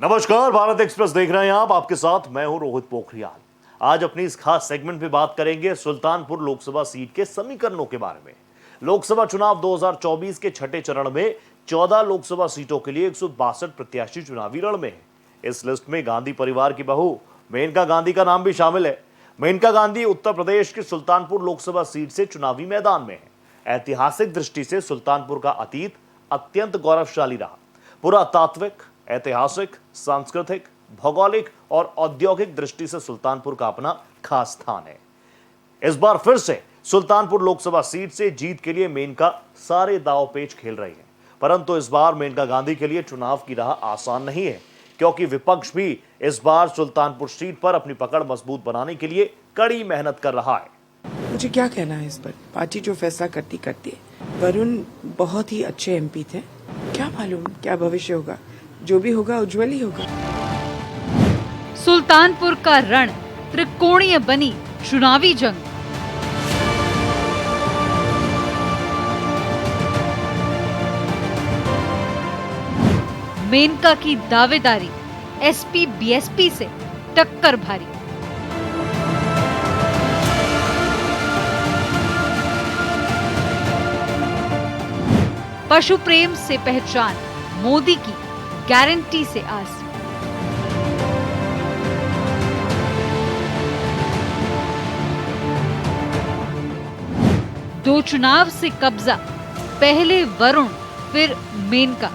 नमस्कार, भारत एक्सप्रेस देख रहे हैं आप। आपके साथ मैं हूं रोहित पोखरियाल। आज अपनी इस खास सेगमेंट में बात करेंगे सुल्तानपुर लोकसभा सीट के समीकरणों के बारे में। लोकसभा चुनाव 2024 के छठे चरण में 14 लोकसभा सीटों के लिए 162 प्रत्याशी चुनावी रण में हैं। इस लिस्ट में गांधी परिवार की बहू मेनका गांधी का नाम भी शामिल है। मेनका गांधी उत्तर प्रदेश की सुल्तानपुर लोकसभा सीट से चुनावी मैदान में है। ऐतिहासिक दृष्टि से सुल्तानपुर का अतीत अत्यंत गौरवशाली रहा। पुरातात्विक, ऐतिहासिक, सांस्कृतिक, भौगोलिक और औद्योगिक दृष्टि से सुल्तानपुर का अपना खास स्थान है। इस बार फिर से सुल्तानपुर लोकसभा सीट से जीत के लिए मेनका सारे दांव पेच खेल रही हैं। परंतु इस बार मेनका गांधी के लिए चुनाव की राह आसान नहीं है, क्योंकि विपक्ष भी इस बार सुल्तानपुर सीट पर अपनी पकड़ मजबूत बनाने के लिए कड़ी मेहनत कर रहा है। मुझे क्या कहना है इस पर? पार्टी जो फैसला करती है। वरुण बहुत ही अच्छे एमपी थे। क्या मालूम क्या भविष्य होगा। जो भी होगा उज्जवल ही होगा। सुल्तानपुर का रण त्रिकोणीय बनी चुनावी जंग। मेनका की दावेदारी, एसपी बीएसपी से टक्कर भारी। पशु प्रेम से पहचान, मोदी की गारंटी से आस। दो चुनाव से कब्जा, पहले वरुण फिर मेनका।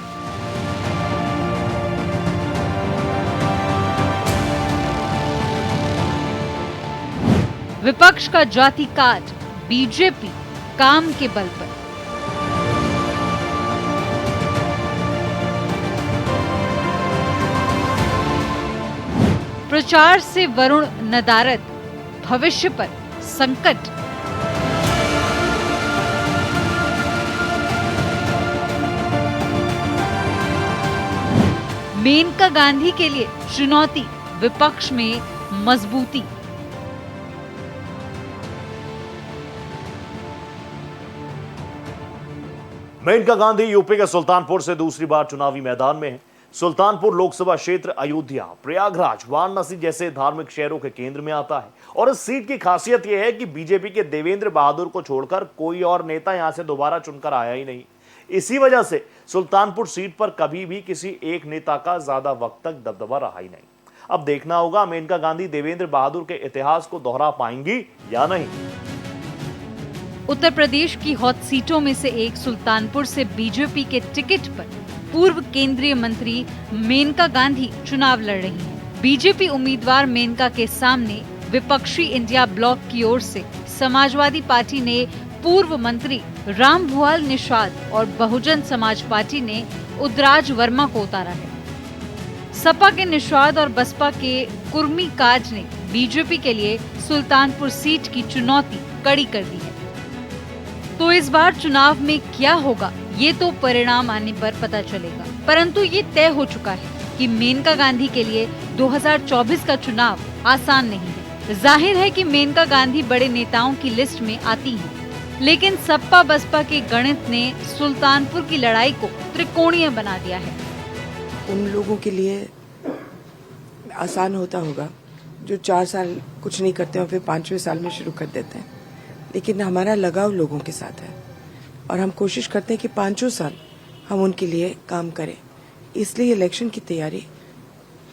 विपक्ष का जाति काट, बीजेपी काम के बल पर। प्रचार से वरुण नदारद, भविष्य पर संकट। मेनका गांधी के लिए चुनौती, विपक्ष में मजबूती। मेनका गांधी यूपी के सुल्तानपुर से दूसरी बार चुनावी मैदान में है। सुल्तानपुर लोकसभा क्षेत्र अयोध्या, प्रयागराज, वाराणसी जैसे धार्मिक शहरों के केंद्र में आता है और इस सीट की खासियत यह है कि बीजेपी के देवेंद्र बहादुर को छोड़कर कोई और नेता यहां से दोबारा चुनकर आया ही नहीं। इसी वजह से सुल्तानपुर सीट पर कभी भी किसी एक नेता का ज्यादा वक्त तक दबदबा रहा ही नहीं। अब देखना होगा मेनका गांधी देवेंद्र बहादुर के इतिहास को दोहरा पाएंगी या नहीं। उत्तर प्रदेश की हॉट सीटों में से एक सुल्तानपुर से बीजेपी के टिकट पर पूर्व केंद्रीय मंत्री मेनका गांधी चुनाव लड़ रही हैं। बीजेपी उम्मीदवार मेनका के सामने विपक्षी इंडिया ब्लॉक की ओर से समाजवादी पार्टी ने पूर्व मंत्री रामभुआल निषाद और बहुजन समाज पार्टी ने उदराज वर्मा को उतारा है। सपा के निषाद और बसपा के कुर्मी काज ने बीजेपी के लिए सुल्तानपुर सीट की चुनौती कड़ी कर दी है। तो इस बार चुनाव में क्या होगा, ये तो परिणाम आने पर पता चलेगा। परंतु ये तय हो चुका है कि मेनका गांधी के लिए 2024 का चुनाव आसान नहीं है। जाहिर है कि मेनका गांधी बड़े नेताओं की लिस्ट में आती हैं, लेकिन सपा बसपा के गणित ने सुल्तानपुर की लड़ाई को त्रिकोणीय बना दिया है। उन लोगों के लिए आसान होता होगा जो 4 साल कुछ नहीं करते और फिर 5वें साल में शुरू कर देते हैं, लेकिन हमारा लगाव लोगों के साथ है और हम कोशिश करते हैं कि 5 साल हम उनके लिए काम करें। इसलिए इलेक्शन की तैयारी,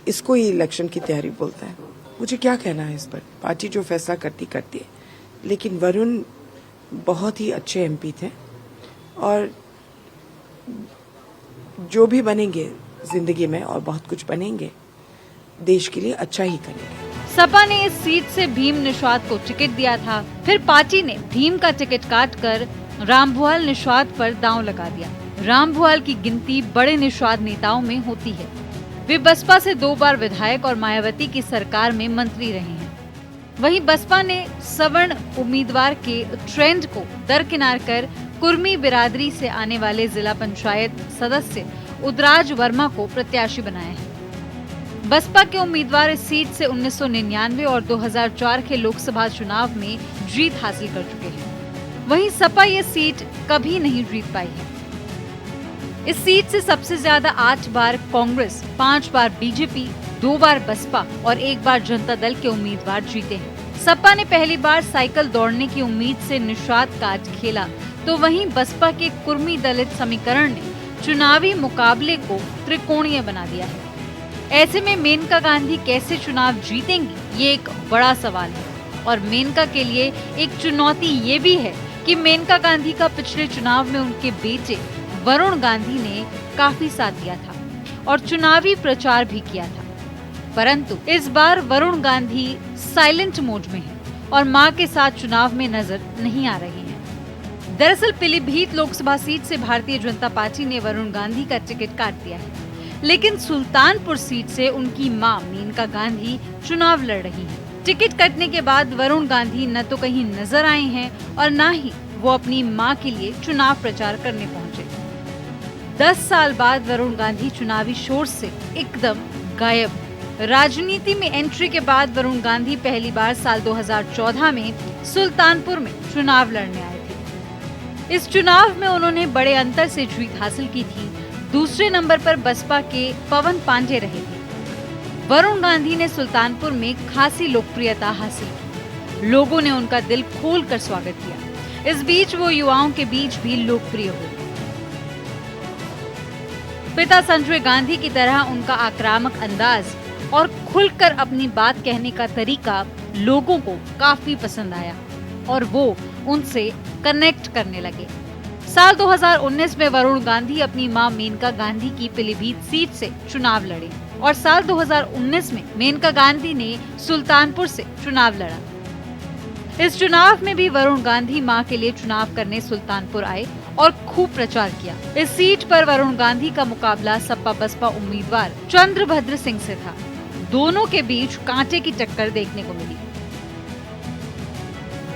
इसको ही इलेक्शन की तैयारी बोलते हैं। मुझे क्या कहना है इस पर? पार्टी जो फैसला करती है। लेकिन वरुण बहुत ही अच्छे एमपी थे और जो भी बनेंगे जिंदगी में और बहुत कुछ बनेंगे, देश के लिए अच्छा ही करेंगे। सपा ने इस सीट से भीम निषाद को टिकट दिया था, फिर पार्टी ने भीम का टिकट काटकर रामभुआल निषाद पर दांव लगा दिया। रामभुआल की गिनती बड़े निषाद नेताओं में होती है। वे बसपा से 2 बार विधायक और मायावती की सरकार में मंत्री रहे हैं। वहीं बसपा ने सवर्ण उम्मीदवार के ट्रेंड को दरकिनार कर कुर्मी बिरादरी से आने वाले जिला पंचायत सदस्य उदराज वर्मा को प्रत्याशी बनाया है। बसपा के उम्मीदवार इस सीट से 1999 और 2004 के लोकसभा चुनाव में जीत हासिल कर चुके हैं। वहीं सपा ये सीट कभी नहीं जीत पाई है। इस सीट से सबसे ज्यादा 8 बार कांग्रेस, 5 बार बीजेपी, 2 बार बसपा और 1 बार जनता दल के उम्मीदवार जीते हैं। सपा ने पहली बार साइकिल दौड़ने की उम्मीद से निषाद काज खेला, तो वहीं बसपा के कुर्मी दलित समीकरण ने चुनावी मुकाबले को त्रिकोणीय बना दिया है। ऐसे में मेनका गांधी कैसे चुनाव जीतेंगी, ये एक बड़ा सवाल है। और मेनका के लिए एक चुनौती ये भी है कि मेनका गांधी का पिछले चुनाव में उनके बेटे वरुण गांधी ने काफी साथ दिया था और चुनावी प्रचार भी किया था, परंतु इस बार वरुण गांधी साइलेंट मोड में है और मां के साथ चुनाव में नजर नहीं आ रहे हैं। दरअसल पीलीभीत लोकसभा सीट से भारतीय जनता पार्टी ने वरुण गांधी का टिकट काट दिया है, लेकिन सुल्तानपुर सीट से उनकी मां मेनका गांधी चुनाव लड़ रही है। टिकट कटने के बाद वरुण गांधी न तो कहीं नजर आए हैं और न ही वो अपनी मां के लिए चुनाव प्रचार करने पहुंचे। 10 साल बाद वरुण गांधी चुनावी शोर से एकदम गायब। राजनीति में एंट्री के बाद वरुण गांधी पहली बार साल 2014 में सुल्तानपुर में चुनाव लड़ने आए थे। इस चुनाव में उन्होंने बड़े अंतर से जीत हासिल की थी। दूसरे नंबर पर बसपा के पवन पांडे रहे थे। वरुण गांधी ने सुल्तानपुर में खासी लोकप्रियता हासिल की। लोगों ने उनका दिल खोलकर स्वागत किया। इस बीच वो युवाओं के बीच भी लोकप्रिय हो गए। पिता संजय गांधी की तरह उनका आक्रामक अंदाज और खुलकर अपनी बात कहने का तरीका लोगों को काफी पसंद आया और वो उनसे कनेक्ट करने लगे। साल 2019 में वरुण गांधी अपनी मां मेनका गांधी की पीलीभीत सीट से चुनाव लड़े और साल 2019 में मेनका गांधी ने सुल्तानपुर से चुनाव लड़ा। इस चुनाव में भी वरुण गांधी मां के लिए चुनाव करने सुल्तानपुर आए और खूब प्रचार किया। इस सीट पर वरुण गांधी का मुकाबला सपा बसपा उम्मीदवार चंद्रभद्र सिंह से था। दोनों के बीच कांटे की टक्कर देखने को मिली।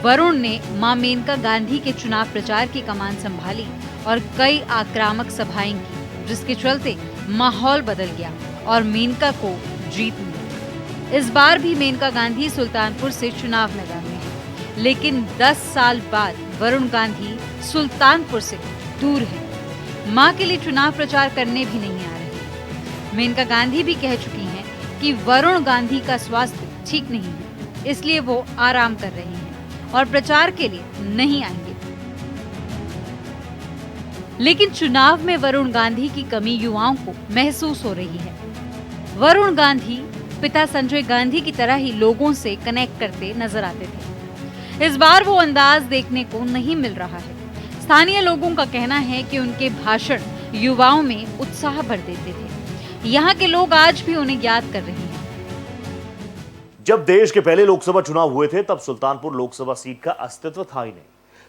वरुण ने मां मेनका गांधी के चुनाव प्रचार की कमान संभाली और कई आक्रामक सभाएं की, जिसके चलते माहौल बदल गया और मेनका को जीत मिली। इस बार भी मेनका गांधी सुल्तानपुर से चुनाव मैदान में है, लेकिन 10 साल बाद वरुण गांधी सुल्तानपुर से दूर है। मां के लिए चुनाव प्रचार करने भी नहीं आ रहे। मेनका गांधी भी कह चुकी हैं कि वरुण गांधी का स्वास्थ्य ठीक नहीं है, इसलिए वो आराम कर रहे हैं और प्रचार के लिए नहीं आएंगे। लेकिन चुनाव में वरुण गांधी की कमी युवाओं को महसूस हो रही है। वरुण गांधी पिता संजय गांधी की तरह ही लोगों से कनेक्ट करते नजर आते थे। इस बार वो अंदाज देखने को नहीं मिल रहा है। स्थानीय लोगों का कहना है कि उनके भाषण युवाओं में उत्साह भर देते थे। यहाँ के लोग आज भी उन्हें याद कर रहे हैं। जब देश के पहले लोकसभा चुनाव हुए थे तब सुल्तानपुर लोकसभा सीट का अस्तित्व था ही नहीं।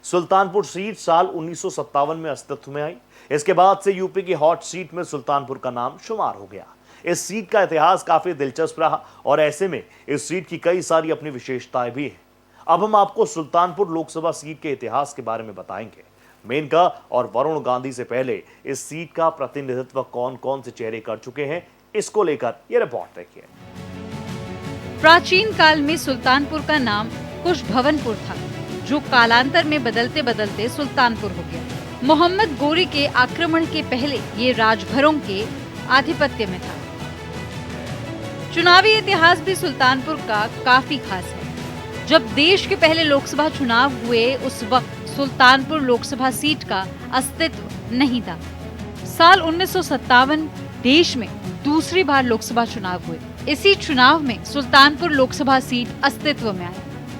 सुल्तानपुर सीट साल 1957 में अस्तित्व में आई। इसके बाद से यूपी की हॉट सीट में सुल्तानपुर का नाम शुमार हो गया। इस सीट का इतिहास काफी दिलचस्प रहा और ऐसे में इस सीट की कई सारी अपनी विशेषताएं भी हैं। अब हम आपको सुल्तानपुर लोकसभा सीट के इतिहास के बारे में बताएंगे। मेनका और वरुण गांधी से पहले इस सीट का प्रतिनिधित्व कौन कौन से चेहरे कर चुके हैं, इसको लेकर ये रिपोर्ट देखिए। प्राचीन काल में सुल्तानपुर का नाम कुश भवनपुर था, जो कालांतर में बदलते बदलते सुल्तानपुर हो गया। मोहम्मद गोरी के आक्रमण के पहले ये राजभरों के आधिपत्य में था। चुनावी इतिहास भी सुल्तानपुर का काफी खास है। जब देश के पहले लोकसभा चुनाव हुए उस वक्त सुल्तानपुर लोकसभा सीट का अस्तित्व नहीं था। साल 1957 देश में दूसरी बार लोकसभा चुनाव हुए। इसी चुनाव में सुल्तानपुर लोकसभा सीट अस्तित्व में आई।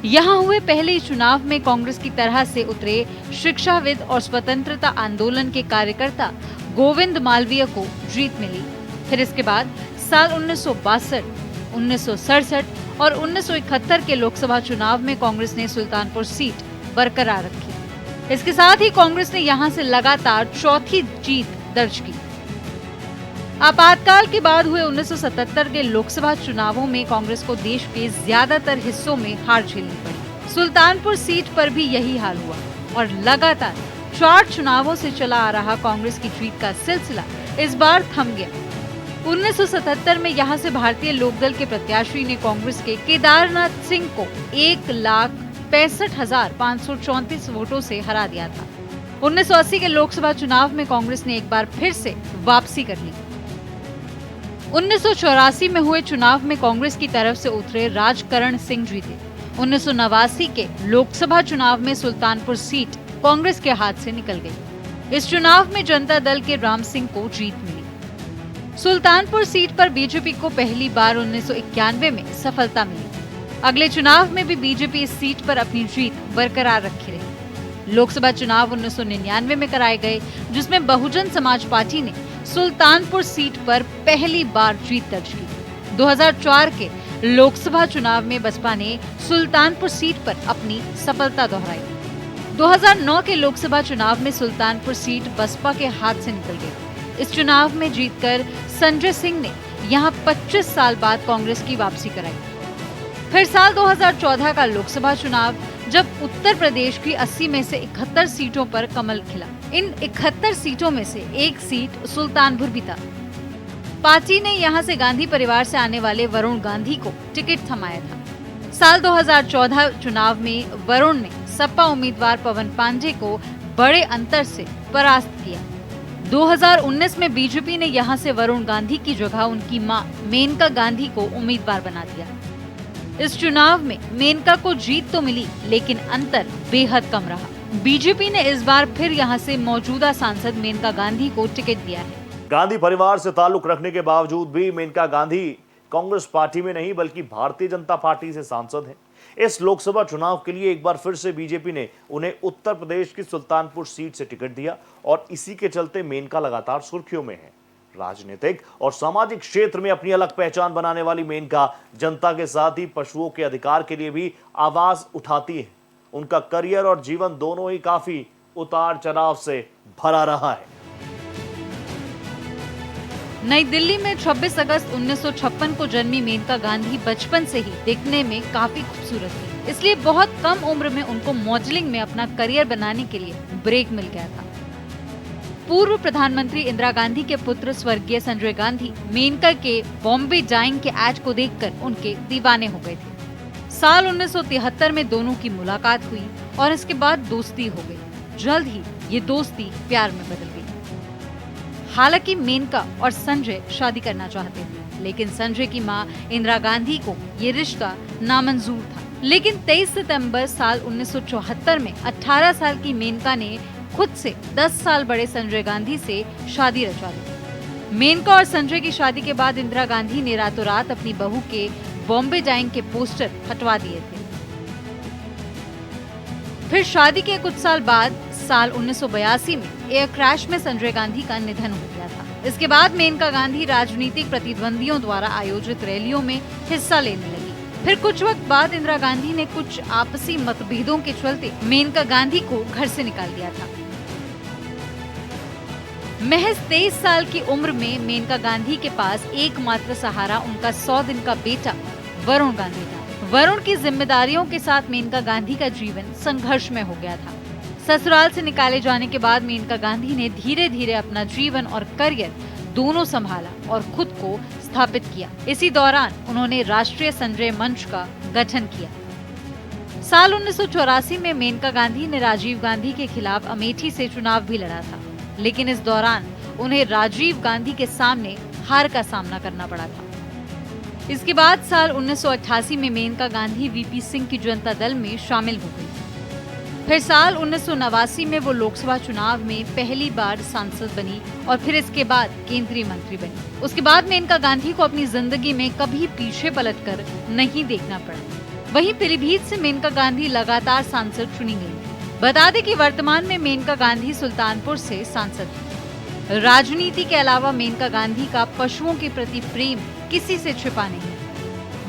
यहाँ हुए पहले चुनाव में कांग्रेस की तरह से उतरे शिक्षाविद और स्वतंत्रता आंदोलन के कार्यकर्ता गोविंद मालवीय को जीत मिली। फिर इसके बाद साल 1962, 1967 और 1971 के लोकसभा चुनाव में कांग्रेस ने सुल्तानपुर सीट बरकरार रखी। इसके साथ ही कांग्रेस ने यहां से लगातार चौथी जीत दर्ज की। आपातकाल के बाद हुए 1977 के लोकसभा चुनावों में कांग्रेस को देश के ज्यादातर हिस्सों में हार झेलनी पड़ी। सुल्तानपुर सीट पर भी यही हाल हुआ और लगातार 4 चुनावों से चला आ रहा कांग्रेस की जीत का सिलसिला इस बार थम गया। 1977 में यहां से भारतीय लोकदल के प्रत्याशी ने कांग्रेस के केदारनाथ सिंह को 1,65,534 वोटों से हरा दिया था। 1980 के लोकसभा चुनाव में कांग्रेस ने एक बार फिर से वापसी कर ली। 1984 में हुए चुनाव में कांग्रेस की तरफ से उतरे राजकरण सिंह जीते। 1989 के लोकसभा चुनाव में सुल्तानपुर सीट कांग्रेस के हाथ से निकल गई। इस चुनाव में जनता दल के राम सिंह को जीत मिली। सुल्तानपुर सीट पर बीजेपी को पहली बार 1991 में सफलता मिली। अगले चुनाव में भी बीजेपी इस सीट पर अपनी जीत बरकरार रखी रही। लोकसभा चुनाव 1999 में कराए गए, जिसमें बहुजन समाज पार्टी ने सुल्तानपुर सीट पर पहली बार जीत दर्ज की। 2004 के लोकसभा चुनाव में बसपा ने सुल्तानपुर सीट पर अपनी सफलता दोहराई। 2009 के लोकसभा चुनाव में सुल्तानपुर सीट बसपा के हाथ से निकल गई। इस चुनाव में जीतकर संजय सिंह ने यहां 25 साल बाद कांग्रेस की वापसी कराई। फिर साल 2014 का लोकसभा चुनाव, जब उत्तर प्रदेश की 80 में से 71 सीटों पर कमल खिला। इन 71 सीटों में से एक सीट सुल्तानपुर भी था। पार्टी ने यहां से गांधी परिवार से आने वाले वरुण गांधी को टिकट थमाया था। साल 2014 चुनाव में वरुण ने सपा उम्मीदवार पवन पांडे को बड़े अंतर से परास्त किया। 2019 में बीजेपी ने यहां से वरुण गांधी की जगह उनकी मां मेनका गांधी को उम्मीदवार बना दिया। इस चुनाव में मेनका को जीत तो मिली, लेकिन अंतर बेहद कम रहा। बीजेपी ने इस बार फिर यहां से मौजूदा सांसद मेनका गांधी को टिकट दिया है। गांधी परिवार से ताल्लुक रखने के बावजूद भी मेनका गांधी कांग्रेस पार्टी में नहीं बल्कि भारतीय जनता पार्टी से सांसद हैं। इस लोकसभा चुनाव के लिए एक बार फिर से बीजेपी ने उन्हें उत्तर प्रदेश की सुल्तानपुर सीट से टिकट दिया और इसी के चलते मेनका लगातार सुर्खियों में है। राजनीतिक और सामाजिक क्षेत्र में अपनी अलग पहचान बनाने वाली मेनका जनता के साथ ही पशुओं के अधिकार के लिए भी आवाज उठाती है। उनका करियर और जीवन दोनों ही काफी उतार चढ़ाव से भरा रहा है। नई दिल्ली में 26 अगस्त 1956 को जन्मी मेनका गांधी बचपन से ही दिखने में काफी खूबसूरत थी, इसलिए बहुत कम उम्र में उनको मॉडलिंग में अपना करियर बनाने के लिए ब्रेक मिल गया था। पूर्व प्रधानमंत्री इंदिरा गांधी के पुत्र स्वर्गीय संजय गांधी मेनका के बॉम्बे डाइंग के ऐड को देखकर उनके दीवाने हो गए थे। साल 1973 में दोनों की मुलाकात हुई और इसके बाद दोस्ती हो गई। जल्द ही ये दोस्ती प्यार में बदल गई। हालांकि मेनका और संजय शादी करना चाहते थे, लेकिन संजय की मां इंदिरा गांधी को ये रिश्ता नामंजूर था। लेकिन 23 सितंबर साल 1974 में 18 साल की मेनका ने खुद से 10 साल बड़े संजय गांधी से शादी रचा ली। मेनका और संजय की शादी के बाद इंदिरा गांधी ने रातों रात अपनी बहू के बॉम्बे डाइंग के पोस्टर हटवा दिए थे। फिर शादी के कुछ साल बाद साल 1982 में एयर क्रैश में संजय गांधी का निधन हो गया था। इसके बाद मेनका गांधी राजनीतिक प्रतिद्वंदियों द्वारा आयोजित रैलियों में हिस्सा लेने लगी। फिर कुछ वक्त बाद इंदिरा गांधी ने कुछ आपसी मतभेदों के चलते मेनका गांधी को घर से निकाल दिया था। महज 23 साल की उम्र में मेनका गांधी के पास एकमात्र सहारा उनका 100 दिन का बेटा वरुण गांधी था। वरुण की जिम्मेदारियों के साथ मेनका गांधी का जीवन संघर्ष में हो गया था। ससुराल से निकाले जाने के बाद मेनका गांधी ने धीरे धीरे अपना जीवन और करियर दोनों संभाला और खुद को स्थापित किया। इसी दौरान उन्होंने राष्ट्रीय संजय मंच का गठन किया। साल 1984 में मेनका गांधी ने राजीव गांधी के खिलाफ अमेठी से चुनाव भी लड़ा था, लेकिन इस दौरान उन्हें राजीव गांधी के सामने हार का सामना करना पड़ा था। इसके बाद साल 1988 में मेनका गांधी वीपी सिंह की जनता दल में शामिल हो गई। फिर साल 1989 में वो लोकसभा चुनाव में पहली बार सांसद बनी और फिर इसके बाद केंद्रीय मंत्री बनी। उसके बाद मेनका गांधी को अपनी जिंदगी में कभी पीछे पलटकर नहीं देखना पड़ा। वहीं पीलीभीत से मेनका गांधी लगातार सांसद चुनी गई। बता दें कि वर्तमान में मेनका गांधी सुल्तानपुर से सांसद हैं। राजनीति के अलावा मेनका गांधी का पशुओं के प्रति प्रेम किसी से छिपा नहीं है।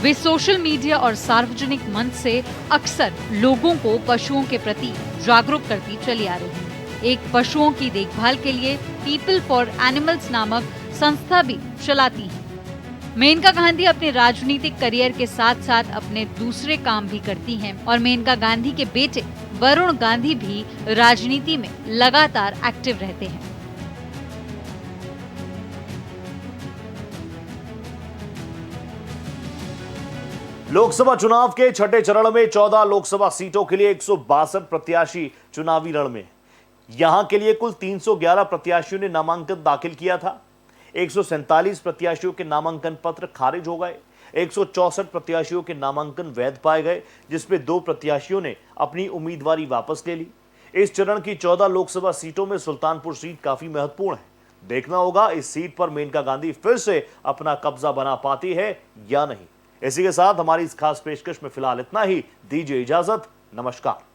वे सोशल मीडिया और सार्वजनिक मंच से अक्सर लोगों को पशुओं के प्रति जागरूक करती चली आ रही है। एक पशुओं की देखभाल के लिए पीपल फॉर एनिमल्स नामक संस्था भी चलाती है। मेनका गांधी अपने राजनीतिक करियर के साथ साथ अपने दूसरे काम भी करती हैं और मेनका गांधी के बेटे वरुण गांधी भी राजनीति में लगातार एक्टिव रहते हैं। लोकसभा चुनाव के छठे चरण में 14 लोकसभा सीटों के लिए 162 प्रत्याशी चुनावी रण में। यहां के लिए कुल 311 प्रत्याशियों ने नामांकन दाखिल किया था। 147 प्रत्याशियों के नामांकन पत्र खारिज हो गए। 164 प्रत्याशियों के नामांकन वैध पाए गए, जिसमें 2 प्रत्याशियों ने अपनी उम्मीदवारी वापस ले ली। इस चरण की 14 लोकसभा सीटों में सुल्तानपुर सीट काफी महत्वपूर्ण है। देखना होगा इस सीट पर मेनका गांधी फिर से अपना कब्जा बना पाती है या नहीं। इसी के साथ हमारी इस खास पेशकश में फिलहाल इतना ही। दीजिए इजाजत, नमस्कार।